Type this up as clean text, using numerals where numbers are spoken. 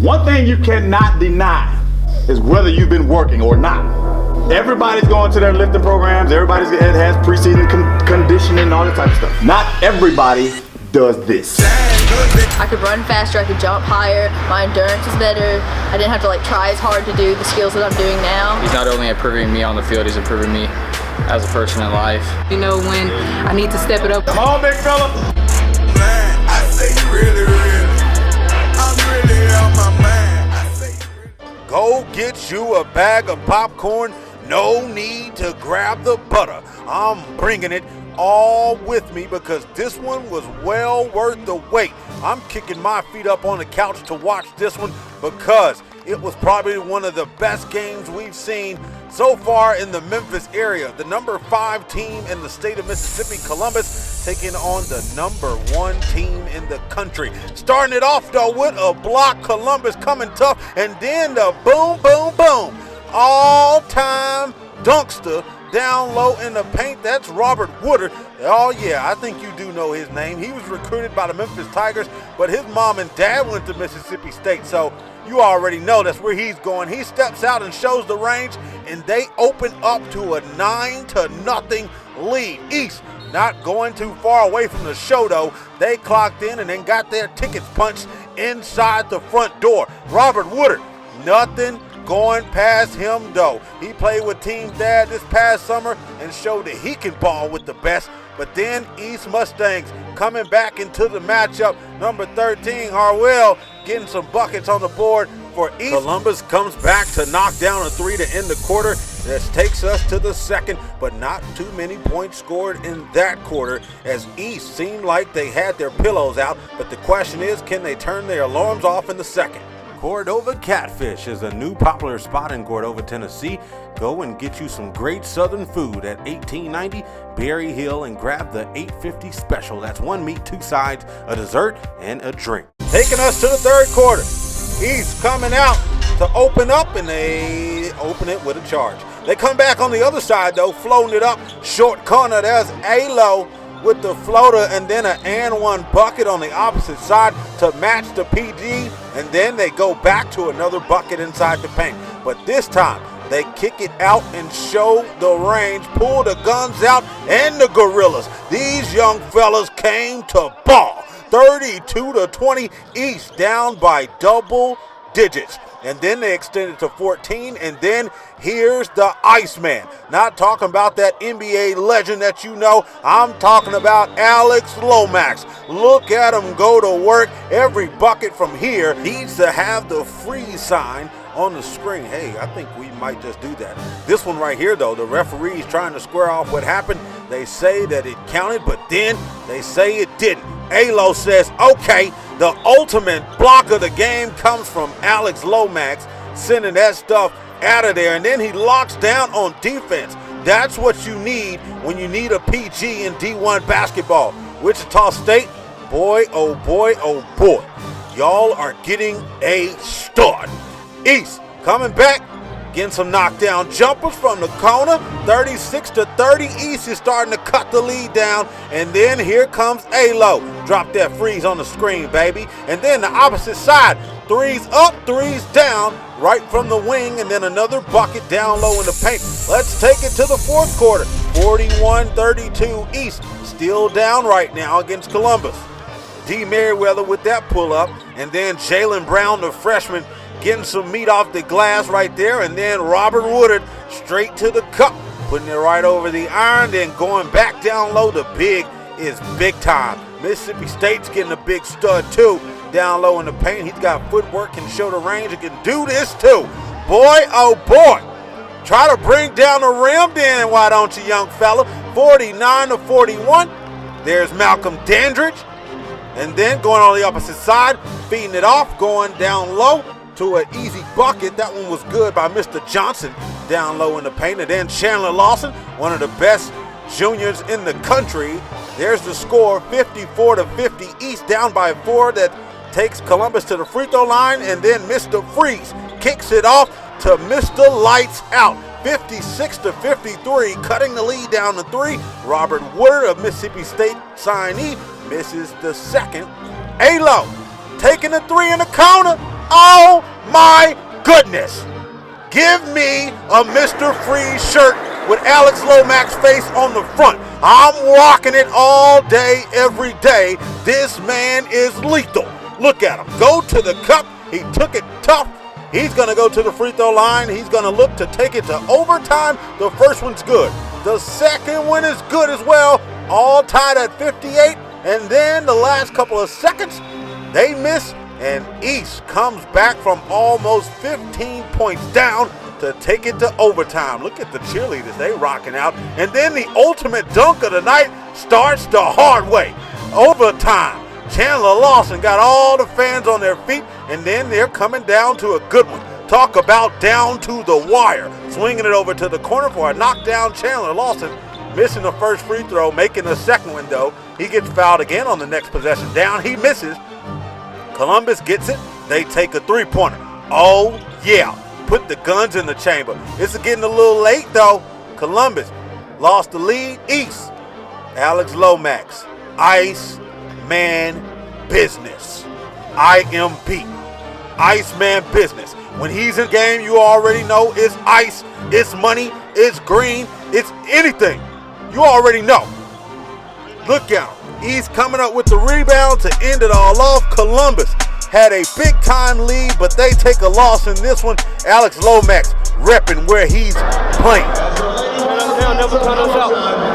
One thing you cannot deny is whether you've been working or not. Everybody's going to their lifting programs. Everybody's has pre-season conditioning and all that type of stuff. Not everybody does this. I could run faster, I could jump higher, my endurance is better. I didn't have to try as hard to do the skills that I'm doing now. He's not only improving me on the field, he's improving me as a person in life. You know when I need to step it up. Come on, big fella. Man, I say really, I'm really on my mind. I say really. Go get you a bag of popcorn. No need to grab the butter. I'm bringing it all with me because this one was well worth the wait. I'm kicking my feet up on the couch to watch this one because it was probably one of the best games we've seen so far in the Memphis area. The number 5 team in the state of Mississippi, Columbus, taking on the number 1 team in the country. Starting it off though with a block, Columbus coming tough, and then the boom, boom, boom. All-time dunkster down low in the paint. That's Robert Woodard. Oh yeah, I think you do know his name. He was recruited by the Memphis Tigers, but his mom and dad went to Mississippi State, so you already know that's where he's going. He steps out and shows the range, and they open up to a 9-0 lead. East not going too far away from the show though. They clocked in and then got their tickets punched inside the front door. Robert Woodard, nothing going past him though. He played with Team Dad this past summer and showed that he can ball with the best. But then East Mustangs coming back into the matchup. Number 13, Harwell, getting some buckets on the board for East. Columbus comes back to knock down a 3 to end the quarter. This takes us to the second, but not too many points scored in that quarter as East seemed like they had their pillows out. But the question is, can they turn their alarms off in the second? Cordova Catfish is a new popular spot in Cordova, Tennessee. Go and get you some great southern food at 1890 Berry Hill and grab the $8.50 special. That's 1 meat, 2 sides, a dessert, and a drink. Taking us to the third quarter. East coming out to open up, and they open it with a charge. They come back on the other side, though, floating it up. Short corner, there's A-Lo with the floater, and then an and one bucket on the opposite side to match the PG, and then they go back to another bucket inside the paint. But this time, they kick it out and show the range, pull the guns out, and the gorillas. These young fellas came to ball. 32-20, East down by double digits. And then they extended to 14, and then here's the Iceman. Not talking about that NBA legend that you know. I'm talking about Alex Lomax. Look at him go to work. Every bucket from here needs to have the freeze sign on the screen. Hey, I think we might just do that. This one right here, though, the referee's trying to square off what happened. They say that it counted, but then they say it didn't. A-Lo says, okay, the ultimate block of the game comes from Alex Lomax, sending that stuff out of there, and then he locks down on defense. That's what you need when you need a PG in D1 basketball. Wichita State, boy, oh boy, oh boy. Y'all are getting a start. East coming back, getting some knockdown jumpers from the corner. 36-30. East is starting to cut the lead down. And then here comes A-Lo. Drop that freeze on the screen, baby. And then the opposite side. Threes up, threes down, right from the wing. And then another bucket down low in the paint. Let's take it to the fourth quarter. 41-32. East still down right now against Columbus. D. Merriweather with that pull up. And then Jalen Brown, the freshman, getting some meat off the glass right there, and then Robert Woodard straight to the cup, putting it right over the iron, then going back down low. The big is big time. Mississippi State's getting a big stud too, down low in the paint. He's got footwork, can show the range, and can do this too. Boy, oh boy. Try to bring down the rim then, why don't you, young fella? 49-41. There's Malcolm Dandridge. And then going on the opposite side, feeding it off, going down low to an easy bucket. That one was good by Mr. Johnson down low in the paint. And then Chandler Lawson, one of the best juniors in the country. There's the score, 54-50. East down by 4. That takes Columbus to the free throw line. And then Mr. Freeze kicks it off to Mr. Lights Out. 56-53, cutting the lead down to 3. Robert Woodard of Mississippi State signee misses the second. A-Lo taking the 3 in the corner. Oh my goodness. Give me a Mr. Freeze shirt with Alex Lomax face on the front. I'm rocking it all day, every day. This man is lethal. Look at him. Go to the cup. He took it tough. He's going to go to the free throw line. He's going to look to take it to overtime. The first one's good. The second one is good as well. All tied at 58. And then the last couple of seconds, they miss. And East comes back from almost 15 points down to take it to overtime. Look at the cheerleaders, they rocking out. And then the ultimate dunk of the night starts the hard way. Overtime. Chandler Lawson got all the fans on their feet, and then they're coming down to a good one. Talk about down to the wire. Swinging it over to the corner for a knockdown. Chandler Lawson missing the first free throw, making the second one though. He gets fouled again on the next possession down. He misses. Columbus gets it. They take a three-pointer. Oh, yeah. Put the guns in the chamber. It's getting a little late, though. Columbus lost the lead. East. Alex Lomax. Ice Man Business. IMB. Ice Man Business. When he's in game, you already know it's ice, it's money, it's green, it's anything. You already know. Look out. He's coming up with the rebound to end it all off. Columbus had a big-time lead, but they take a loss in this one. Alex Lomax repping where he's playing. They'll never count us out.